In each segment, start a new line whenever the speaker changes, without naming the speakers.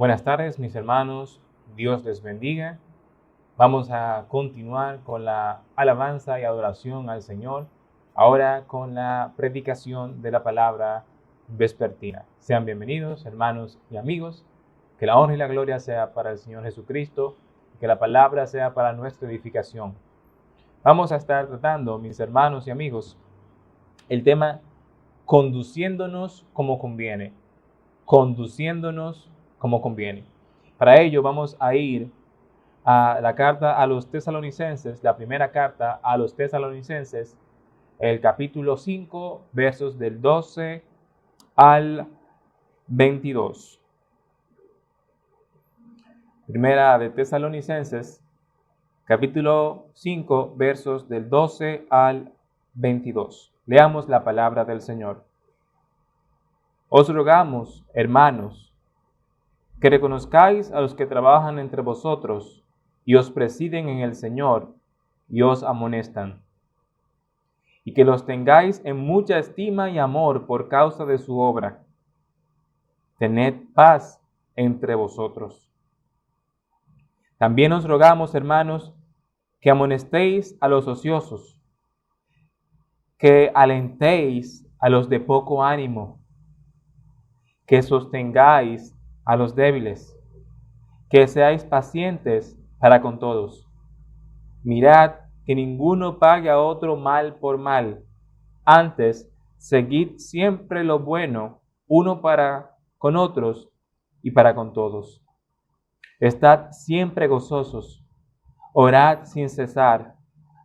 Buenas tardes, mis hermanos. Dios les bendiga. Vamos a continuar con la alabanza y adoración al Señor, ahora con la predicación de la palabra vespertina. Sean bienvenidos, hermanos y amigos. Que la honra y la gloria sea para el Señor Jesucristo, que la palabra sea para nuestra edificación. Vamos a estar tratando, mis hermanos y amigos, el tema conduciéndonos como conviene. Conduciéndonos como conviene. Para ello vamos a ir a la carta a los tesalonicenses, la primera carta a los tesalonicenses, el capítulo 5, versos del 12 al 22. Primera de Tesalonicenses, capítulo 5, versos del 12 al 22. Leamos la palabra del Señor. Os rogamos, hermanos, que reconozcáis a los que trabajan entre vosotros y os presiden en el Señor y os amonestan, y que los tengáis en mucha estima y amor por causa de su obra. Tened paz entre vosotros. También os rogamos, hermanos, que amonestéis a los ociosos, que alentéis a los de poco ánimo, que sostengáis a los débiles, que seáis pacientes para con todos. Mirad que ninguno pague a otro mal por mal. Antes, seguid siempre lo bueno, uno para con otros y para con todos. Estad siempre gozosos, orad sin cesar,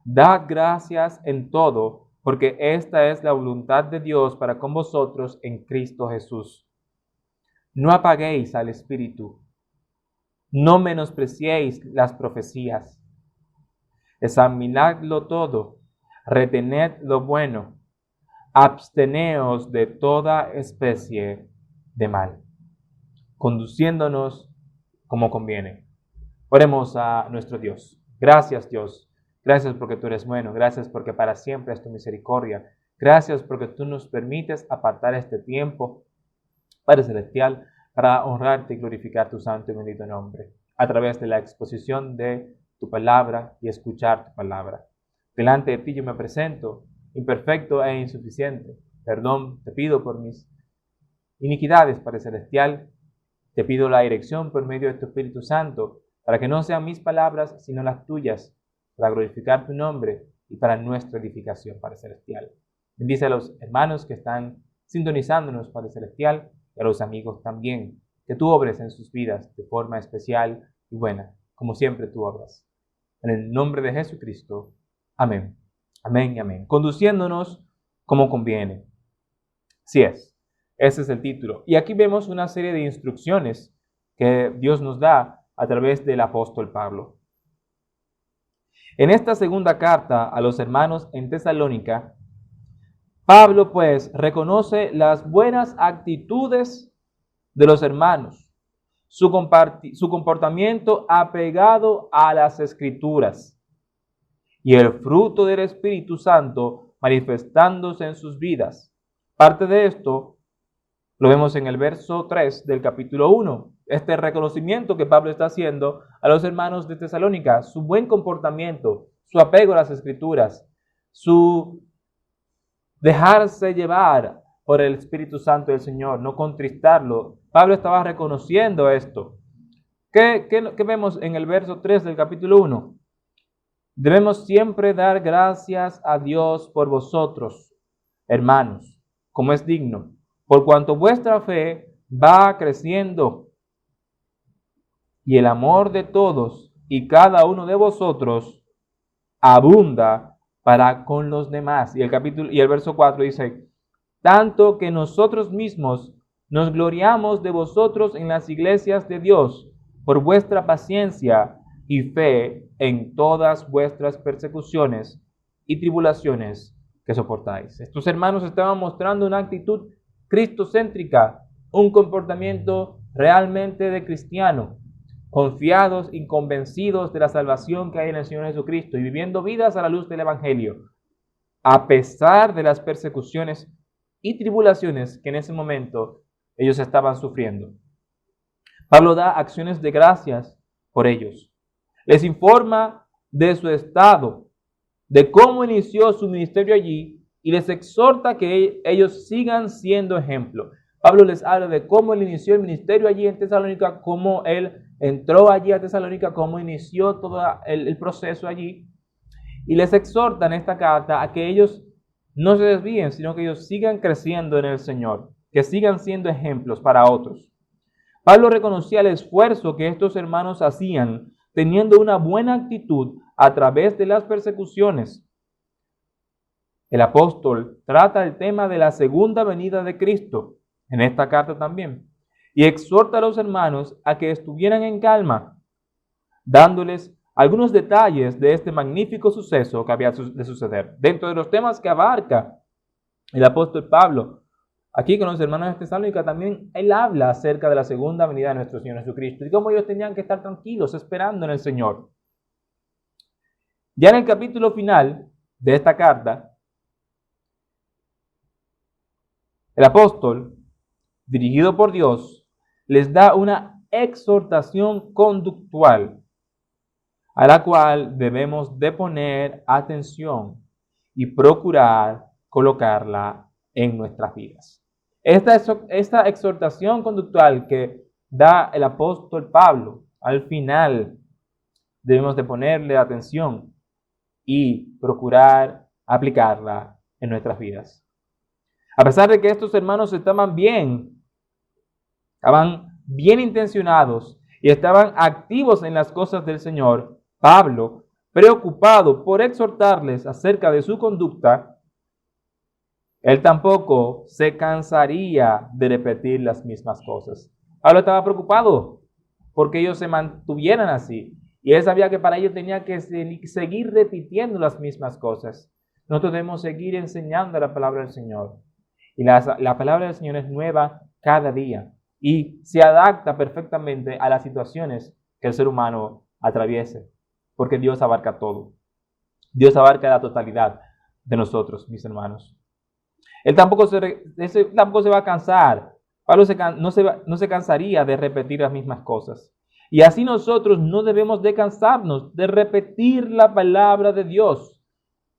dad gracias en todo, porque esta es la voluntad de Dios para con vosotros en Cristo Jesús. No apaguéis al Espíritu, no menospreciéis las profecías. Examinadlo todo, retened lo bueno, absteneos de toda especie de mal, conduciéndonos como conviene. Oremos a nuestro Dios. Gracias, Dios. Gracias porque tú eres bueno. Gracias porque para siempre es tu misericordia. Gracias porque tú nos permites apartar este tiempo, Padre Celestial, para honrarte y glorificar tu santo y bendito nombre, a través de la exposición de tu palabra y escuchar tu palabra. Delante de ti yo me presento, imperfecto e insuficiente. Perdón te pido por mis iniquidades, Padre Celestial. Te pido la dirección por medio de tu Espíritu Santo, para que no sean mis palabras, sino las tuyas, para glorificar tu nombre y para nuestra edificación, Padre Celestial. Bendice a los hermanos que están sintonizándonos, Padre Celestial, y a los amigos también, que tú obres en sus vidas de forma especial y buena, como siempre tú obras. En el nombre de Jesucristo. Amén. Amén y amén. Conduciéndonos como conviene. Así es. Ese es el título. Y aquí vemos una serie de instrucciones que Dios nos da a través del apóstol Pablo. En esta segunda carta a los hermanos en Tesalónica, Pablo pues reconoce las buenas actitudes de los hermanos, su comportamiento apegado a las Escrituras y el fruto del Espíritu Santo manifestándose en sus vidas. Parte de esto lo vemos en el verso 3 del capítulo 1. Este reconocimiento que Pablo está haciendo a los hermanos de Tesalónica, su buen comportamiento, su apego a las Escrituras, su dejarse llevar por el Espíritu Santo del Señor, no contristarlo. Pablo estaba reconociendo esto. ¿Qué vemos en el verso 3 del capítulo 1? Debemos siempre dar gracias a Dios por vosotros, hermanos, como es digno, por cuanto vuestra fe va creciendo y el amor de todos y cada uno de vosotros abunda para con los demás. Y el verso 4 dice, tanto que nosotros mismos nos gloriamos de vosotros en las iglesias de Dios por vuestra paciencia y fe en todas vuestras persecuciones y tribulaciones que soportáis. Estos hermanos estaban mostrando una actitud cristocéntrica, un comportamiento realmente de cristiano, confiados y convencidos de la salvación que hay en el Señor Jesucristo y viviendo vidas a la luz del Evangelio, a pesar de las persecuciones y tribulaciones que en ese momento ellos estaban sufriendo. Pablo da acciones de gracias por ellos. Les informa de su estado, de cómo inició su ministerio allí y les exhorta que ellos sigan siendo ejemplo. Pablo les habla de cómo él inició el ministerio allí en Tesalónica, cómo él entró allí a Tesalónica, cómo inició todo el proceso allí. Y les exhorta en esta carta a que ellos no se desvíen, sino que ellos sigan creciendo en el Señor, que sigan siendo ejemplos para otros. Pablo reconocía el esfuerzo que estos hermanos hacían, teniendo una buena actitud a través de las persecuciones. El apóstol trata el tema de la segunda venida de Cristo en esta carta también, y exhorta a los hermanos a que estuvieran en calma, dándoles algunos detalles de este magnífico suceso que había de suceder. Dentro de los temas que abarca el apóstol Pablo, aquí con los hermanos de Tesalónica, también él habla acerca de la segunda venida de nuestro Señor Jesucristo y cómo ellos tenían que estar tranquilos, esperando en el Señor. Ya en el capítulo final de esta carta, el apóstol, dirigido por Dios, les da una exhortación conductual a la cual debemos de poner atención y procurar colocarla en nuestras vidas. Esta exhortación conductual que da el apóstol Pablo al final, debemos de ponerle atención y procurar aplicarla en nuestras vidas. A pesar de que estos hermanos estaban bien intencionados y estaban activos en las cosas del Señor, Pablo, preocupado por exhortarles acerca de su conducta, él tampoco se cansaría de repetir las mismas cosas. Pablo estaba preocupado porque ellos se mantuvieran así. Y él sabía que para ello tenía que seguir repitiendo las mismas cosas. Nosotros debemos seguir enseñando la palabra del Señor. Y la palabra del Señor es nueva cada día y se adapta perfectamente a las situaciones que el ser humano atraviese, porque Dios abarca todo. Dios abarca la totalidad de nosotros, mis hermanos. Él tampoco se va a cansar. Pablo no se cansaría de repetir las mismas cosas. Y así nosotros no debemos de cansarnos de repetir la palabra de Dios,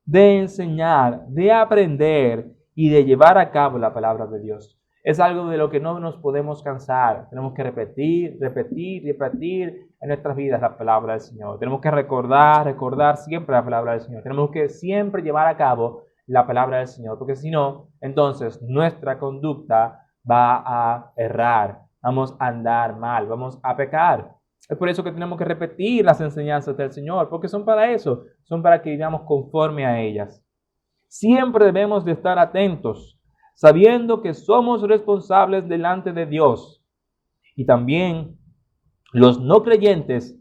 de enseñar, de aprender y de llevar a cabo la palabra de Dios. Es algo de lo que no nos podemos cansar. Tenemos que repetir en nuestras vidas la palabra del Señor. Tenemos que recordar siempre la palabra del Señor. Tenemos que siempre llevar a cabo la palabra del Señor, porque si no, entonces nuestra conducta va a errar, vamos a andar mal, vamos a pecar. Es por eso que tenemos que repetir las enseñanzas del Señor, porque son para eso, son para que vivamos conforme a ellas. Siempre debemos de estar atentos, sabiendo que somos responsables delante de Dios. Y también los no creyentes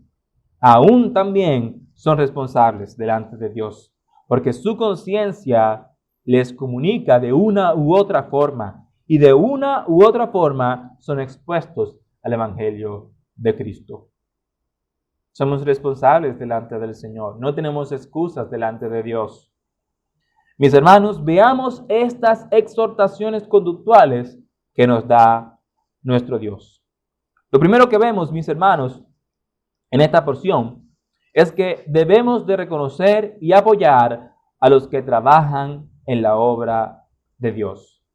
aún también son responsables delante de Dios, porque su conciencia les comunica de una u otra forma, y de una u otra forma son expuestos al Evangelio de Cristo. Somos responsables delante del Señor, no tenemos excusas delante de Dios. Mis hermanos, veamos estas exhortaciones conductuales que nos da nuestro Dios. Lo primero que vemos, mis hermanos, en esta porción, es que debemos de reconocer y apoyar a los que trabajan en la obra de Dios.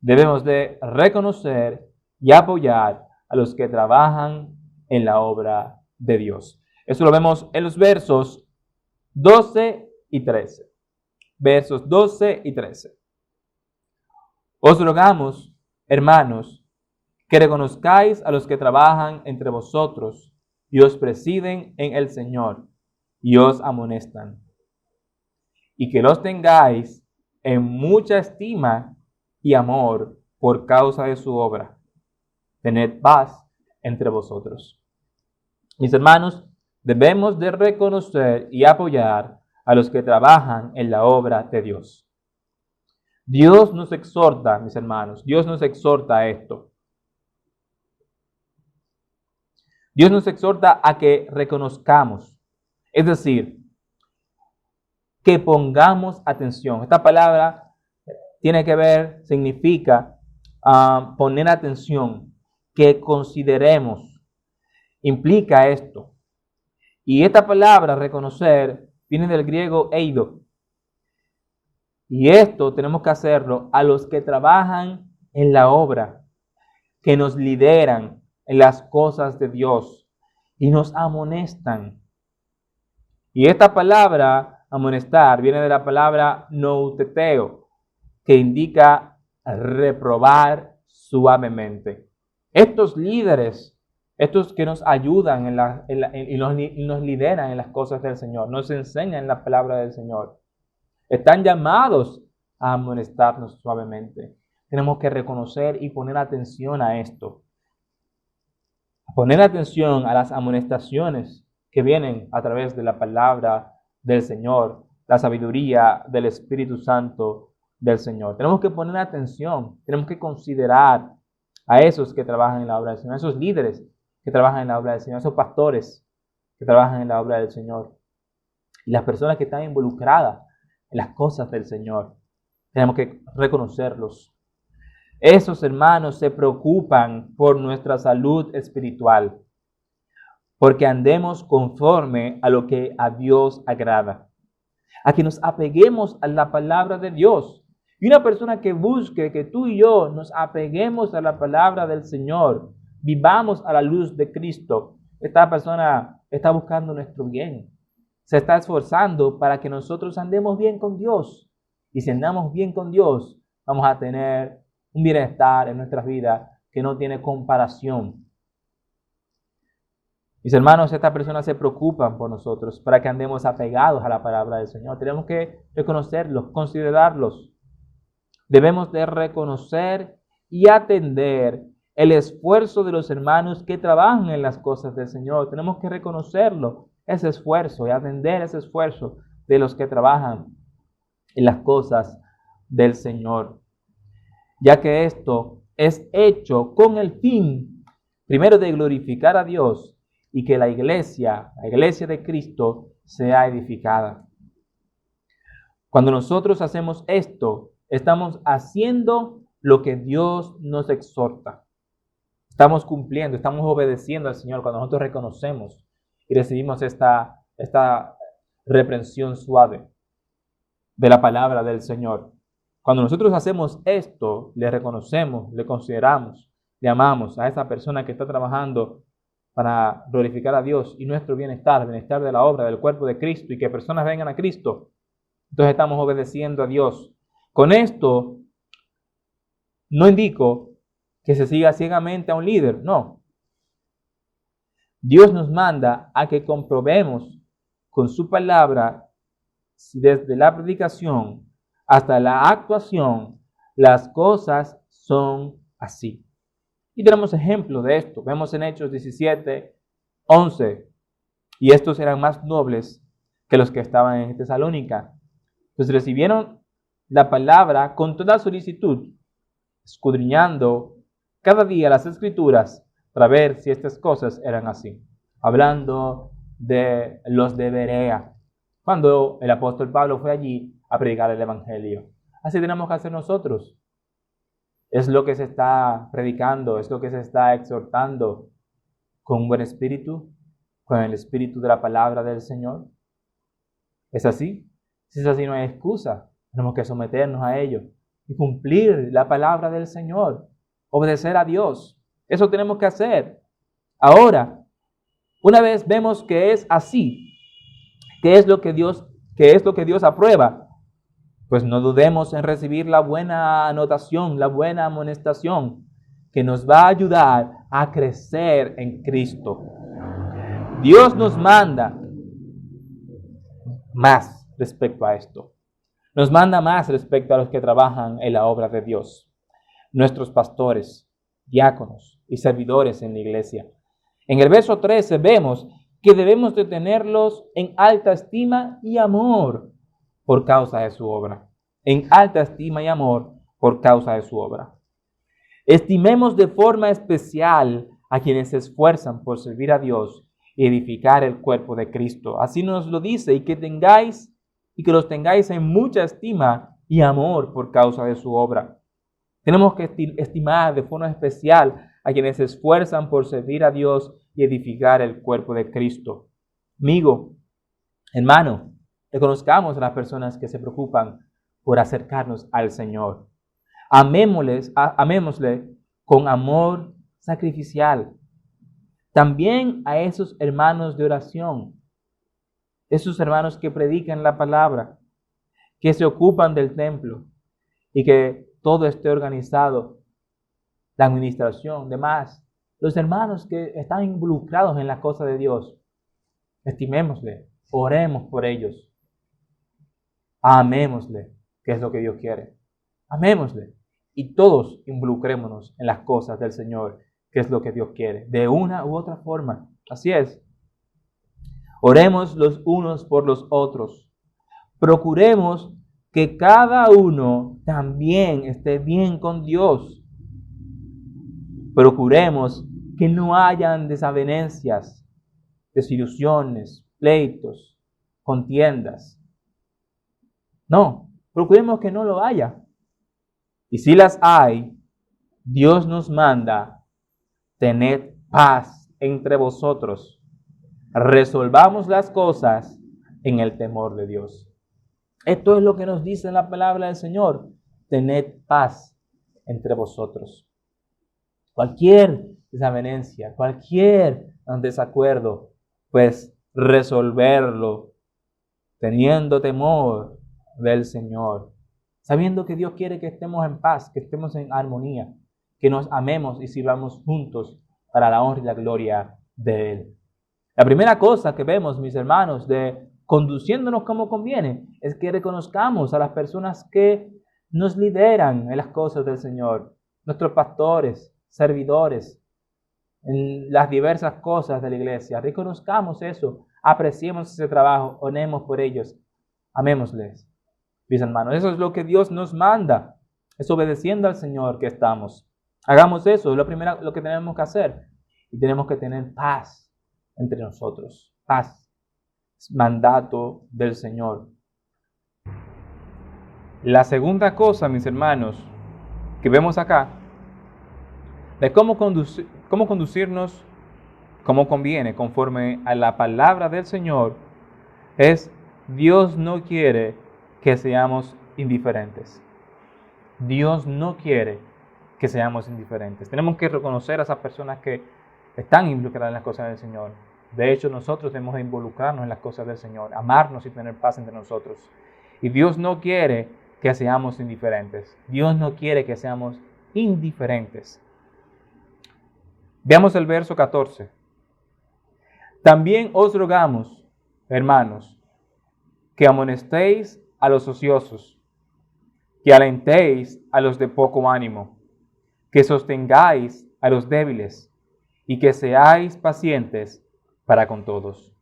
Debemos de reconocer y apoyar a los que trabajan en la obra de Dios. Eso lo vemos en los versos 12 y 13. Versos 12 y 13. Os rogamos, hermanos, que reconozcáis a los que trabajan entre vosotros y os presiden en el Señor y os amonestan, y que los tengáis en mucha estima y amor por causa de su obra. Tened paz entre vosotros. Mis hermanos, debemos de reconocer y apoyar a los que trabajan en la obra de Dios. Dios nos exhorta, mis hermanos, Dios nos exhorta a esto. Dios nos exhorta a que reconozcamos, es decir, que pongamos atención. Esta palabra tiene que ver, significa poner atención, que consideremos, implica esto. Y esta palabra, reconocer, viene del griego eido. Y esto tenemos que hacerlo a los que trabajan en la obra, que nos lideran en las cosas de Dios y nos amonestan. Y esta palabra, amonestar, viene de la palabra nouteteo, que indica reprobar suavemente. Estos líderes, estos que nos ayudan y nos lideran en las cosas del Señor, nos enseñan la palabra del Señor, están llamados a amonestarnos suavemente. Tenemos que reconocer y poner atención a esto. Poner atención a las amonestaciones que vienen a través de la palabra del Señor, la sabiduría del Espíritu Santo del Señor. Tenemos que poner atención, tenemos que considerar a esos que trabajan en la obra del Señor, a esos líderes que trabajan en la obra del Señor, a esos pastores que trabajan en la obra del Señor y las personas que están involucradas en las cosas del Señor. Tenemos que reconocerlos. Esos hermanos se preocupan por nuestra salud espiritual, porque andemos conforme a lo que a Dios agrada, a que nos apeguemos a la palabra de Dios. Y una persona que busque que tú y yo nos apeguemos a la palabra del Señor, vivamos a la luz de Cristo, esta persona está buscando nuestro bien, se está esforzando para que nosotros andemos bien con Dios. Y si andamos bien con Dios, vamos a tener un bienestar en nuestras vidas que no tiene comparación. Mis hermanos, estas personas se preocupan por nosotros para que andemos apegados a la palabra del Señor. Tenemos que reconocerlos, considerarlos. Debemos de reconocer y atender el esfuerzo de los hermanos que trabajan en las cosas del Señor. Tenemos que reconocerlo, ese esfuerzo, y atender ese esfuerzo de los que trabajan en las cosas del Señor, ya que esto es hecho con el fin, primero, de glorificar a Dios y que la iglesia de Cristo, sea edificada. Cuando nosotros hacemos esto, estamos haciendo lo que Dios nos exhorta. Estamos cumpliendo, estamos obedeciendo al Señor cuando nosotros reconocemos y recibimos esta reprensión suave de la palabra del Señor. Cuando nosotros hacemos esto, le reconocemos, le consideramos, le amamos a esa persona que está trabajando para glorificar a Dios y nuestro bienestar, el bienestar de la obra, del cuerpo de Cristo, y que personas vengan a Cristo. Entonces estamos obedeciendo a Dios. Con esto no indico que se siga ciegamente a un líder, no. Dios nos manda a que comprobemos con su palabra, desde la predicación hasta la actuación, las cosas son así. Y tenemos ejemplos de esto. Vemos en Hechos 17:11. Y estos eran más nobles que los que estaban en Tesalónica, pues recibieron la palabra con toda solicitud, escudriñando cada día las Escrituras para ver si estas cosas eran así. Hablando de los de Berea, cuando el apóstol Pablo fue allí a predicar el Evangelio. Así tenemos que hacer nosotros. Es lo que se está predicando, es lo que se está exhortando con un buen espíritu, con el espíritu de la palabra del Señor. ¿Es así? Si es así, no hay excusa. Tenemos que someternos a ello y cumplir la palabra del Señor, obedecer a Dios. Eso tenemos que hacer. Ahora, una vez vemos que es así, ¿qué es lo que Dios aprueba? Pues no dudemos en recibir la buena anotación, la buena amonestación, que nos va a ayudar a crecer en Cristo. Dios nos manda más respecto a esto. Nos manda más respecto a los que trabajan en la obra de Dios. Nuestros pastores, diáconos y servidores en la iglesia. En el verso 13 vemos que debemos de tenerlos en alta estima y amor por causa de su obra. En alta estima y amor por causa de su obra. Estimemos de forma especial a quienes se esfuerzan por servir a Dios y edificar el cuerpo de Cristo. Así nos lo dice, y que los tengáis en mucha estima y amor por causa de su obra. Tenemos que estimar de forma especial a quienes se esfuerzan por servir a Dios y edificar el cuerpo de Cristo. Amigo, hermano, reconozcamos a las personas que se preocupan por acercarnos al Señor. Amémosle con amor sacrificial. También a esos hermanos de oración, esos hermanos que predican la palabra, que se ocupan del templo y que todo esté organizado, la administración, demás. Los hermanos que están involucrados en las cosas de Dios, estimémosle, oremos por ellos, amémosle, que es lo que Dios quiere. Amémosle y todos involucrémonos en las cosas del Señor, que es lo que Dios quiere, de una u otra forma. Así es. Oremos los unos por los otros. Procuremos que cada uno también esté bien con Dios. Procuremos que no hayan desavenencias, desilusiones, pleitos, contiendas. No, procuremos que no lo haya. Y si las hay, Dios nos manda: tened paz entre vosotros. Resolvamos las cosas en el temor de Dios. Esto es lo que nos dice la palabra del Señor. Tened paz entre vosotros. Cualquier desavenencia, cualquier desacuerdo, pues resolverlo teniendo temor del Señor, sabiendo que Dios quiere que estemos en paz, que estemos en armonía, que nos amemos y sirvamos juntos para la honra y la gloria de Él. La primera cosa que vemos, mis hermanos, de conduciéndonos como conviene, es que reconozcamos a las personas que nos lideran en las cosas del Señor, nuestros pastores, servidores, en las diversas cosas de la iglesia. Reconozcamos eso, apreciemos ese trabajo, oremos por ellos, amémosles. Mis hermanos, eso es lo que Dios nos manda, es obedeciendo al Señor que estamos. Hagamos eso, es lo que tenemos que hacer. Y tenemos que tener paz entre nosotros. Paz. Es mandato del Señor. La segunda cosa, mis hermanos, que vemos acá, de cómo conducirnos como conviene, conforme a la palabra del Señor, es: Dios no quiere que seamos indiferentes. Dios no quiere que seamos indiferentes. Tenemos que reconocer a esas personas que están involucradas en las cosas del Señor. De hecho, nosotros debemos de involucrarnos en las cosas del Señor, amarnos y tener paz entre nosotros. Y Dios no quiere que seamos indiferentes. Dios no quiere que seamos indiferentes. Veamos el verso 14. También os rogamos, hermanos, que amonestéis a los ociosos, que alentéis a los de poco ánimo, que sostengáis a los débiles y que seáis pacientes para con todos.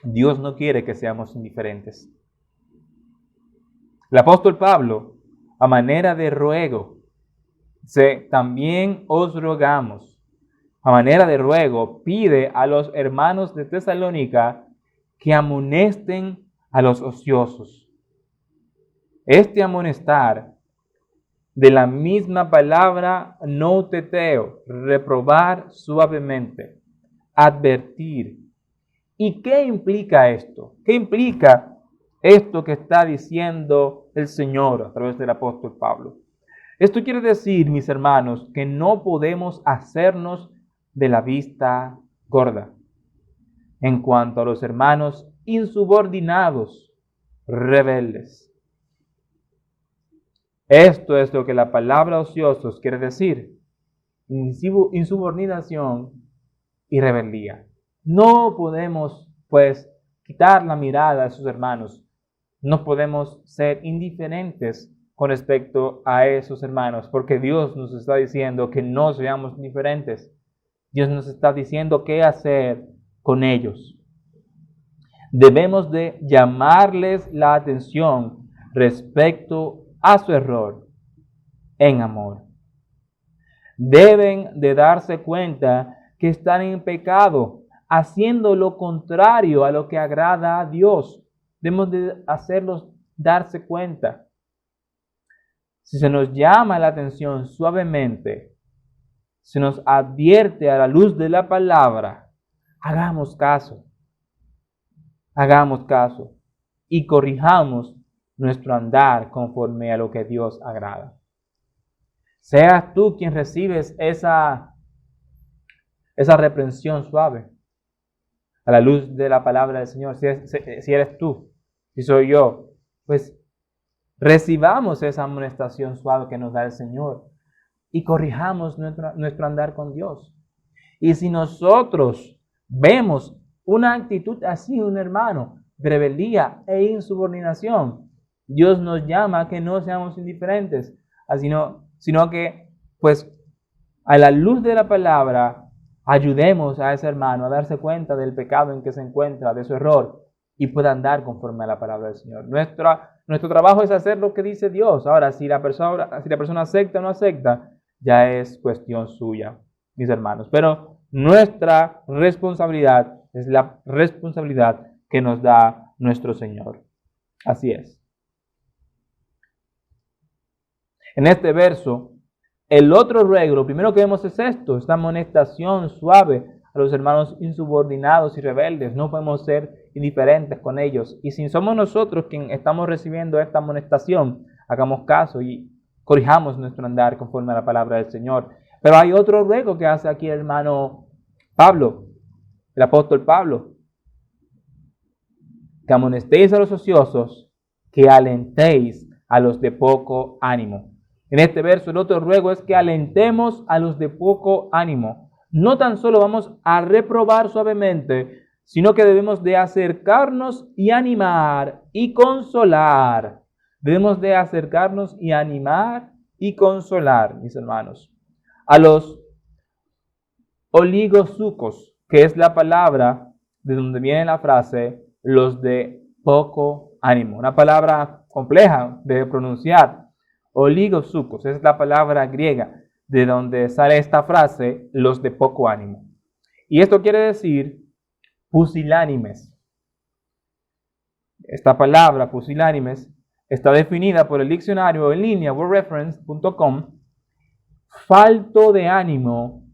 Dios no quiere que seamos indiferentes. El apóstol Pablo, a manera de ruego, dice: también os rogamos. A manera de ruego, pide a los hermanos de Tesalónica que amonesten a los ociosos. Este amonestar, de la misma palabra nouteteo, reprobar suavemente, advertir. ¿Y qué implica esto? ¿Qué implica esto que está diciendo el Señor a través del apóstol Pablo? Esto quiere decir, mis hermanos, que no podemos hacernos de la vista gorda en cuanto a los hermanos insubordinados, rebeldes. Esto es lo que la palabra ociosos quiere decir: insubordinación y rebeldía. No podemos, pues, quitar la mirada a sus hermanos. No podemos ser indiferentes con respecto a esos hermanos, porque Dios nos está diciendo que no seamos indiferentes. Dios nos está diciendo qué hacer con ellos. Debemos de llamarles la atención respecto a su error en amor. Deben de darse cuenta que están en pecado, haciendo lo contrario a lo que agrada a Dios. Debemos de hacerlos darse cuenta. Si se nos llama la atención suavemente, se nos advierte a la luz de la palabra, hagamos caso y corrijamos nuestro andar conforme a lo que Dios agrada. Seas tú quien recibes esa reprensión suave a la luz de la palabra del Señor. Si eres tú, si soy yo, pues recibamos esa amonestación suave que nos da el Señor y corrijamos nuestro andar con Dios. Y si nosotros vemos una actitud así, un hermano, de rebeldía e insubordinación, Dios nos llama a que no seamos indiferentes, sino que, pues, a la luz de la palabra, ayudemos a ese hermano a darse cuenta del pecado en que se encuentra, de su error, y pueda andar conforme a la palabra del Señor. Nuestro trabajo es hacer lo que dice Dios. Ahora, si la persona acepta o no acepta, ya es cuestión suya, mis hermanos. Pero nuestra responsabilidad es la responsabilidad que nos da nuestro Señor. Así es. En este verso, el otro ruego, lo primero que vemos es esto, esta amonestación suave a los hermanos insubordinados y rebeldes. No podemos ser indiferentes con ellos. Y si somos nosotros quienes estamos recibiendo esta amonestación, hagamos caso y corrijamos nuestro andar conforme a la palabra del Señor. Pero hay otro ruego que hace aquí el hermano Pablo, el apóstol Pablo. Que amonestéis a los ociosos, que alentéis a los de poco ánimo. En este verso, el otro ruego es que alentemos a los de poco ánimo. No tan solo vamos a reprobar suavemente, sino que debemos de acercarnos y animar y consolar. Debemos de acercarnos y animar y consolar, mis hermanos, a los oligosucos, que es la palabra de donde viene la frase, los de poco ánimo. Una palabra compleja de pronunciar. Oligosucos es la palabra griega de donde sale esta frase, los de poco ánimo. Y esto quiere decir pusilánimes. Esta palabra pusilánimes está definida por el diccionario en línea wordreference.com, falto de ánimo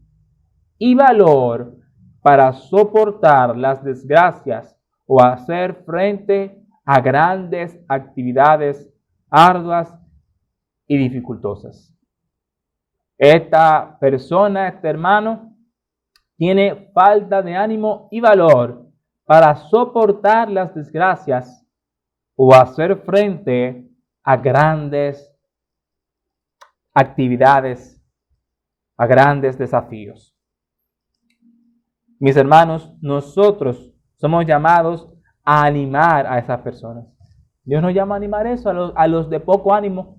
y valor para soportar las desgracias o hacer frente a grandes actividades arduas y dificultosas. Esta persona, este hermano, tiene falta de ánimo y valor para soportar las desgracias o hacer frente a grandes actividades, a grandes desafíos. Mis hermanos, nosotros somos llamados a animar a esas personas. Dios nos llama a animar eso a los de poco ánimo,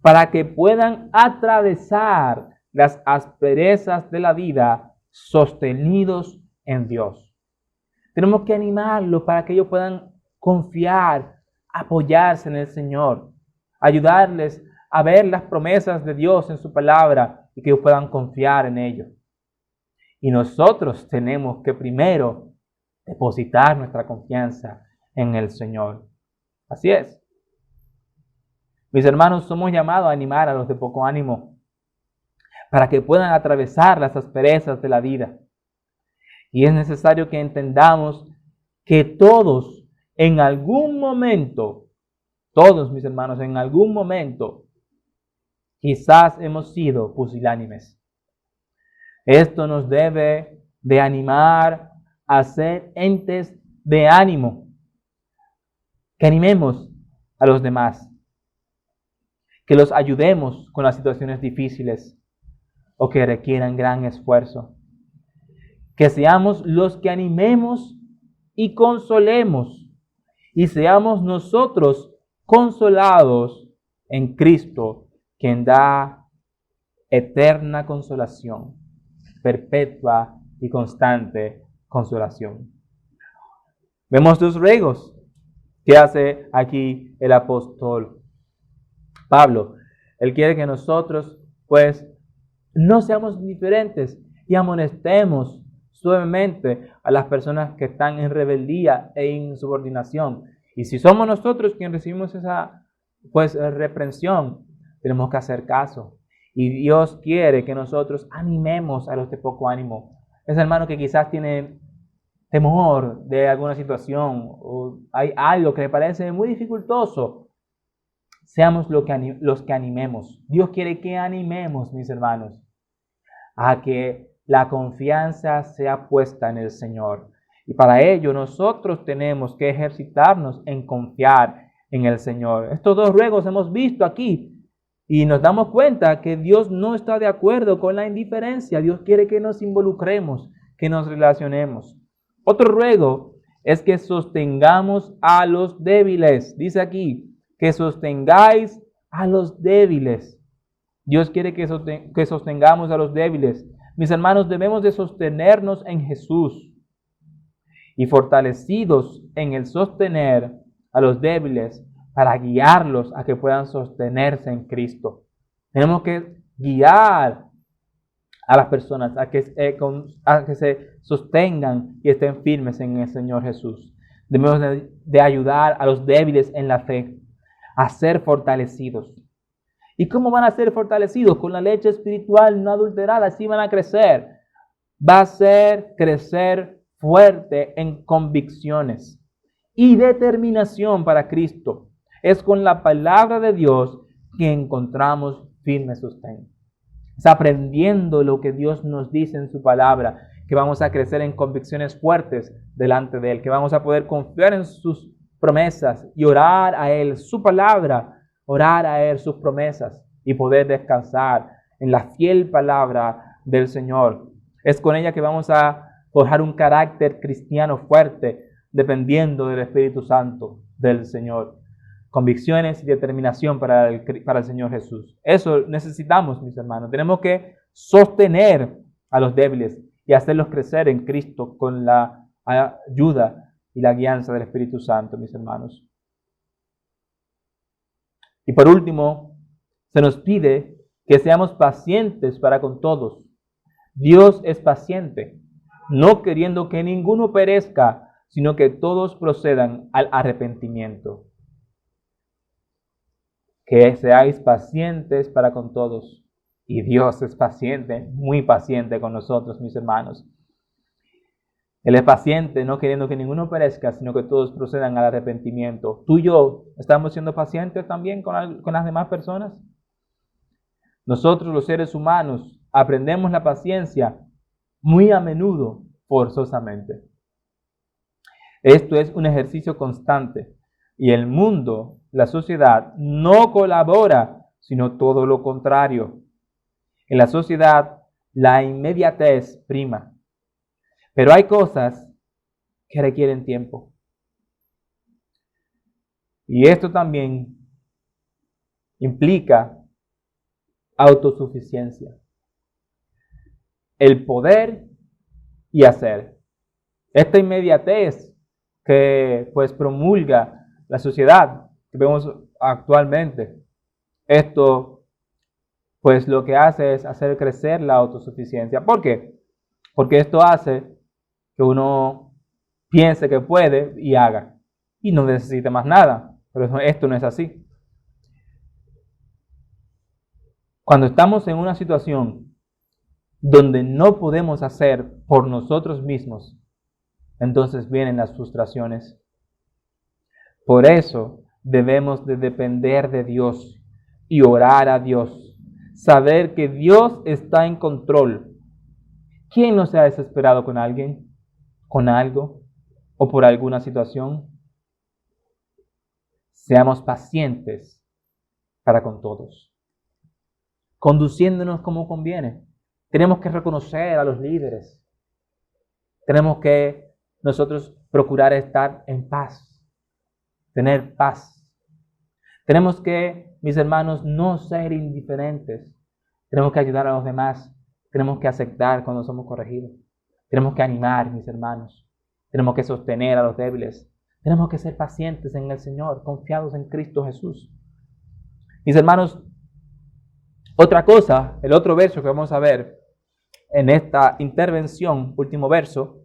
para que puedan atravesar las asperezas de la vida sostenidos en Dios. Tenemos que animarlos para que ellos puedan confiar, apoyarse en el Señor, ayudarles a ver las promesas de Dios en su palabra y que ellos puedan confiar en ello. Y nosotros tenemos que primero depositar nuestra confianza en el Señor. Así es. Mis hermanos, somos llamados a animar a los de poco ánimo para que puedan atravesar las asperezas de la vida. Y es necesario que entendamos que todos en algún momento, todos mis hermanos, en algún momento, quizás hemos sido pusilánimes. Esto nos debe de animar a ser entes de ánimo, que animemos a los demás, que los ayudemos con las situaciones difíciles o que requieran gran esfuerzo. Que seamos los que animemos y consolemos y seamos nosotros consolados en Cristo, quien da eterna consolación, perpetua y constante consolación. Vemos dos ruegos que hace aquí el apóstol Pablo. Él quiere que nosotros, pues, no seamos indiferentes y amonestemos suavemente a las personas que están en rebeldía e insubordinación. Y si somos nosotros quienes recibimos esa, pues, reprensión, tenemos que hacer caso Y Dios quiere que nosotros animemos a los de poco ánimo. Ese hermano que quizás tiene temor de alguna situación o hay algo que le parece muy dificultoso, seamos los que animemos. Dios quiere que animemos, mis hermanos, a que la confianza sea puesta en el Señor. Y para ello nosotros tenemos que ejercitarnos en confiar en el Señor. Estos dos ruegos hemos visto aquí y nos damos cuenta que Dios no está de acuerdo con la indiferencia. Dios quiere que nos involucremos, que nos relacionemos. Otro ruego es que sostengamos a los débiles. Dice aquí, que sostengáis a los débiles. Dios quiere que sostengamos a los débiles. Mis hermanos, debemos de sostenernos en Jesús y fortalecidos en el sostener a los débiles para guiarlos a que puedan sostenerse en Cristo. Tenemos que guiar a las personas a que se sostengan y estén firmes en el Señor Jesús. Debemos de ayudar a los débiles en la fe a ser fortalecidos. ¿Y cómo van a ser fortalecidos? Con la leche espiritual no adulterada, así van a crecer. Va a ser crecer fuerte en convicciones y determinación para Cristo. Es con la palabra de Dios que encontramos firme sostén. Es aprendiendo lo que Dios nos dice en su palabra que vamos a crecer en convicciones fuertes delante de Él, que vamos a poder confiar en sus promesas y orar a Él su palabra, orar a Él sus promesas y poder descansar en la fiel palabra del Señor. Es con ella que vamos a forjar un carácter cristiano fuerte, dependiendo del Espíritu Santo del Señor. Convicciones y determinación para el Señor Jesús. Eso necesitamos, mis hermanos. Tenemos que sostener a los débiles y hacerlos crecer en Cristo con la ayuda y la guianza del Espíritu Santo, mis hermanos. Y por último, se nos pide que seamos pacientes para con todos. Dios es paciente, no queriendo que ninguno perezca, sino que todos procedan al arrepentimiento. Que seáis pacientes para con todos. Y Dios es paciente, muy paciente con nosotros, mis hermanos. Él es paciente, no queriendo que ninguno perezca, sino que todos procedan al arrepentimiento. Tú y yo, ¿estamos siendo pacientes también con las demás personas? Nosotros, los seres humanos, aprendemos la paciencia muy a menudo, forzosamente. Esto es un ejercicio constante. Y el mundo, la sociedad, no colabora, sino todo lo contrario. En la sociedad, la inmediatez prima. Pero hay cosas que requieren tiempo. Y esto también implica autosuficiencia. El poder y hacer. Esta inmediatez que pues promulga la sociedad que vemos actualmente, esto pues lo que hace es hacer crecer la autosuficiencia. ¿Por qué? Porque esto hace que uno piense que puede y haga y no necesite más nada. Pero esto no es así. Cuando estamos en una situación donde no podemos hacer por nosotros mismos, entonces vienen las frustraciones. Por eso debemos de depender de Dios y orar a Dios. Saber que Dios está en control. ¿Quién no se ha desesperado con alguien, con algo o por alguna situación? Seamos pacientes para con todos, conduciéndonos como conviene. Tenemos que reconocer a los líderes. Tenemos que nosotros procurar estar en paz. Tener paz. Tenemos que, mis hermanos, no ser indiferentes. Tenemos que ayudar a los demás. Tenemos que aceptar cuando somos corregidos. Tenemos que animar, mis hermanos. Tenemos que sostener a los débiles. Tenemos que ser pacientes en el Señor, confiados en Cristo Jesús. Mis hermanos, otra cosa, el otro verso que vamos a ver en esta intervención, último verso,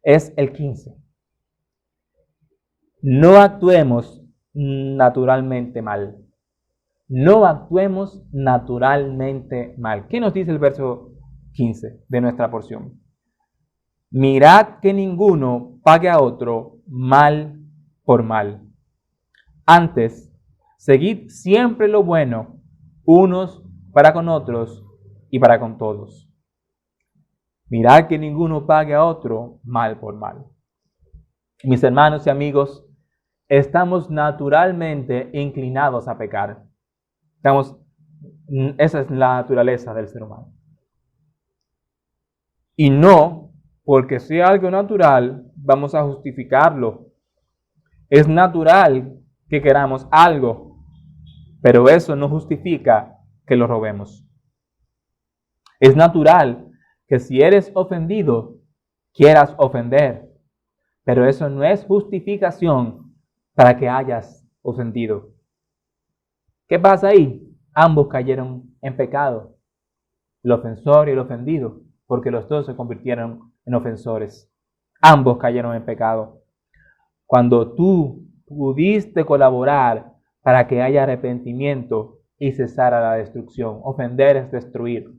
es el 15. No actuemos naturalmente mal. no actuemos naturalmente mal. ¿Qué nos dice el verso 15 de nuestra porción? Mirad que ninguno pague a otro mal por mal. Antes, seguid siempre lo bueno, unos para con otros y para con todos. Mirad que ninguno pague a otro mal por mal. Mis hermanos y amigos, estamos naturalmente inclinados a pecar. Esa es la naturaleza del ser humano. Y no porque sea algo natural, vamos a justificarlo. Es natural que queramos algo, pero eso no justifica que lo robemos. Es natural que si eres ofendido, quieras ofender, pero eso no es justificación para que hayas ofendido. ¿Qué pasa ahí? Ambos cayeron en pecado, el ofensor y el ofendido, porque los dos se convirtieron en ofensores. Ambos cayeron en pecado. Cuando tú pudiste colaborar para que haya arrepentimiento y cesara la destrucción, ofender es destruir.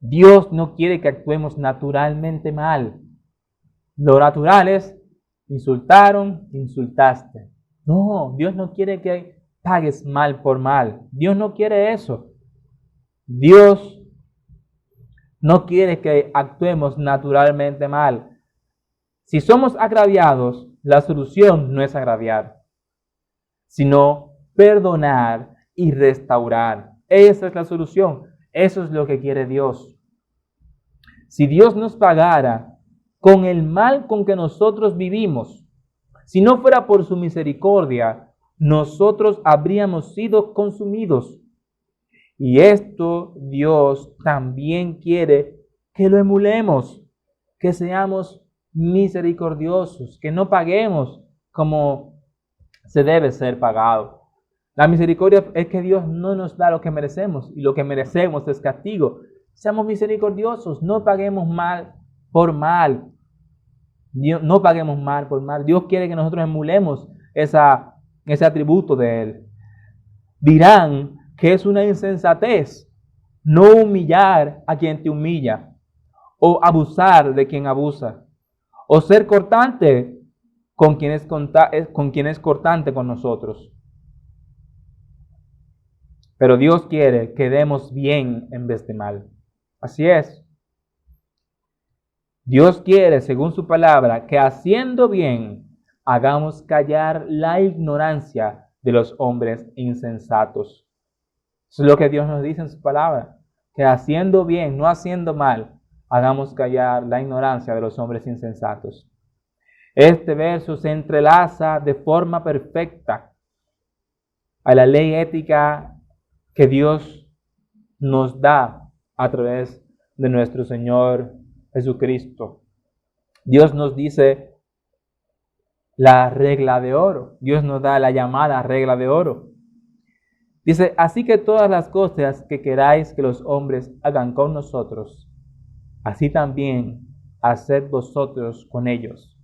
Dios no quiere que actuemos naturalmente mal. Lo natural es, insultaron, insultaste. No, Dios no quiere que pagues mal por mal. Dios no quiere eso. Dios no quiere que actuemos naturalmente mal. Si somos agraviados, la solución no es agraviar, sino perdonar y restaurar. Esa es la solución. Eso es lo que quiere Dios. Si Dios nos pagara con el mal con que nosotros vivimos, si no fuera por su misericordia, nosotros habríamos sido consumidos. Y esto Dios también quiere que lo emulemos, que seamos misericordiosos, que no paguemos como se debe ser pagado. La misericordia es que Dios no nos da lo que merecemos y lo que merecemos es castigo. Seamos misericordiosos, no paguemos mal por mal. No paguemos mal por mal. Dios quiere que nosotros emulemos ese atributo de Él. Dirán que es una insensatez no humillar a quien te humilla, o abusar de quien abusa, o ser cortante con quien es cortante con nosotros. Pero Dios quiere que demos bien en vez de mal. Así es. Dios quiere, según su palabra, que haciendo bien hagamos callar la ignorancia de los hombres insensatos. Eso es lo que Dios nos dice en su palabra, que haciendo bien, no haciendo mal, hagamos callar la ignorancia de los hombres insensatos. Este verso se entrelaza de forma perfecta a la ley ética que Dios nos da a través de nuestro Señor Jesucristo. Dios nos dice la regla de oro. Dios nos da la llamada regla de oro. Dice, así que todas las cosas que queráis que los hombres hagan con nosotros, así también haced vosotros con ellos,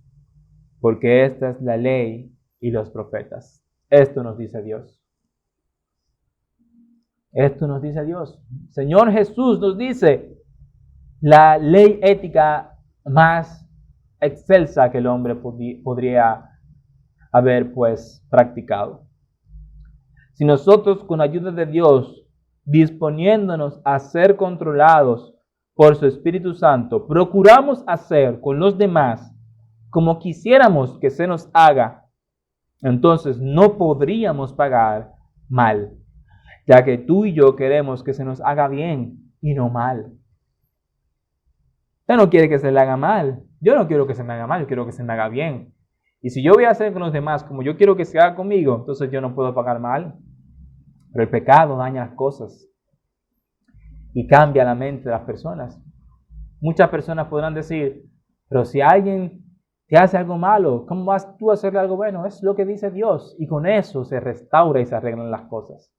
porque esta es la ley y los profetas. Esto nos dice Dios. Esto nos dice Dios. Señor Jesús nos dice la ley ética más excelsa que el hombre podría haber practicado. Si nosotros con ayuda de Dios, disponiéndonos a ser controlados por su Espíritu Santo, procuramos hacer con los demás como quisiéramos que se nos haga, entonces no podríamos pagar mal, ya que tú y yo queremos que se nos haga bien y no mal. Usted no quiere que se le haga mal. Yo no quiero que se me haga mal, yo quiero que se me haga bien. Y si yo voy a hacer con los demás como yo quiero que se haga conmigo, entonces yo no puedo pagar mal. Pero el pecado daña las cosas y cambia la mente de las personas. Muchas personas podrán decir, pero si alguien te hace algo malo, ¿cómo vas tú a hacerle algo bueno? Es lo que dice Dios. Y con eso se restaura y se arreglan las cosas.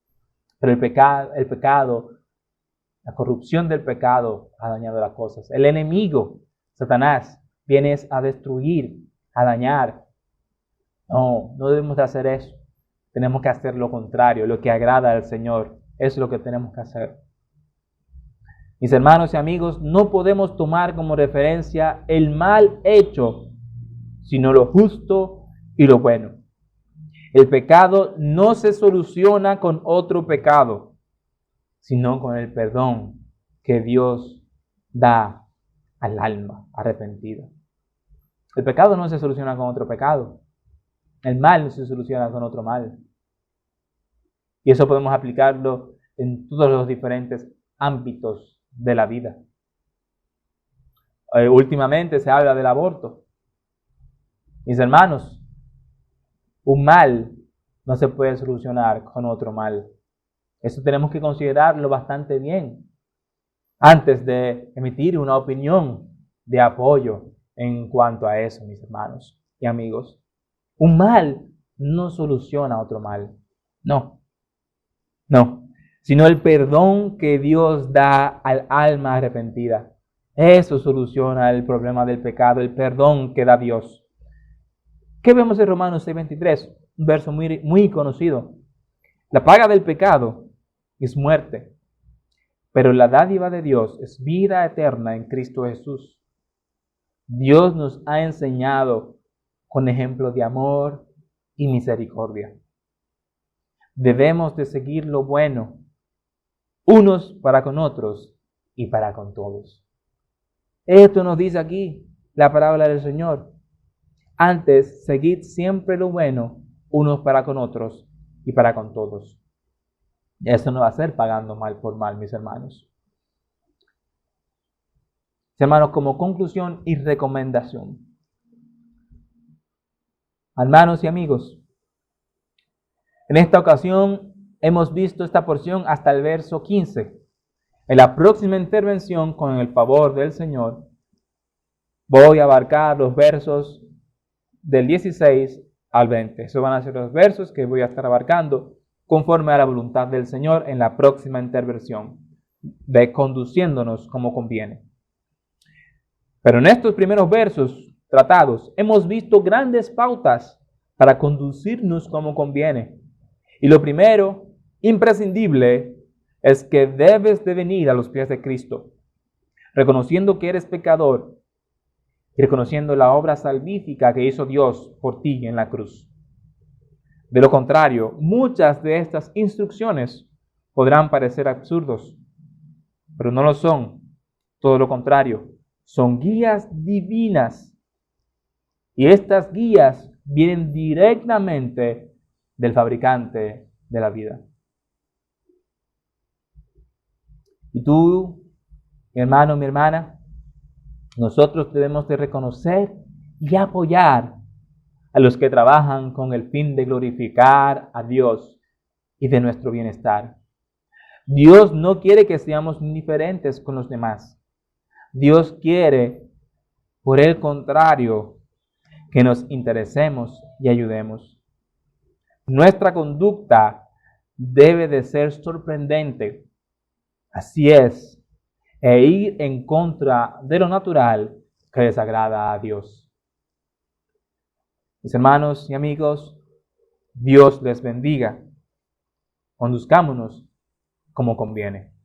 Pero el pecado, la corrupción del pecado ha dañado las cosas. El enemigo, Satanás, viene a destruir, a dañar. No debemos de hacer eso. tenemos que hacer lo contrario, lo que agrada al Señor. Es lo que tenemos que hacer. Mis hermanos y amigos, no podemos tomar como referencia el mal hecho, sino lo justo y lo bueno. El pecado no se soluciona con otro pecado, sino con el perdón que Dios da al alma arrepentida. El pecado no se soluciona con otro pecado. El mal no se soluciona con otro mal. Y eso podemos aplicarlo en todos los diferentes ámbitos de la vida. Últimamente se habla del aborto. Mis hermanos, un mal no se puede solucionar con otro mal. Eso tenemos que considerarlo bastante bien antes de emitir una opinión de apoyo en cuanto a eso, mis hermanos y amigos. Un mal no soluciona otro mal. No, sino el perdón que Dios da al alma arrepentida. Eso soluciona el problema del pecado, el perdón que da Dios. ¿Qué vemos en Romanos 6:23? Un verso muy conocido. La paga del pecado es muerte, pero la dádiva de Dios es vida eterna en Cristo Jesús. Dios nos ha enseñado con ejemplos de amor y misericordia. Debemos de seguir lo bueno, unos para con otros y para con todos. Esto nos dice aquí la palabra del Señor. Antes, seguid siempre lo bueno, unos para con otros y para con todos. Eso no va a ser pagando mal por mal, mis hermanos. Mis hermanos, como conclusión y recomendación. Hermanos y amigos, en esta ocasión hemos visto esta porción hasta el verso 15. En la próxima intervención, con el favor del Señor, voy a abarcar los versos del 16 al 20. Esos van a ser los versos que voy a estar abarcando conforme a la voluntad del Señor en la próxima intervención, de conduciéndonos como conviene. Pero en estos primeros versos tratados hemos visto grandes pautas para conducirnos como conviene. Y lo primero, imprescindible, es que debes de venir a los pies de Cristo, reconociendo que eres pecador y reconociendo la obra salvífica que hizo Dios por ti en la cruz. De lo contrario, muchas de estas instrucciones podrán parecer absurdos, pero no lo son. Todo lo contrario, son guías divinas. Y estas guías vienen directamente del fabricante de la vida. Y tú, mi hermano, mi hermana, nosotros debemos de reconocer y apoyar a los que trabajan con el fin de glorificar a Dios y de nuestro bienestar. Dios no quiere que seamos indiferentes con los demás. Dios quiere, por el contrario, que nos interesemos y ayudemos. Nuestra conducta debe de ser sorprendente. Así es, e ir en contra de lo natural que desagrada a Dios. Mis hermanos y amigos, Dios les bendiga. Conduzcámonos como conviene.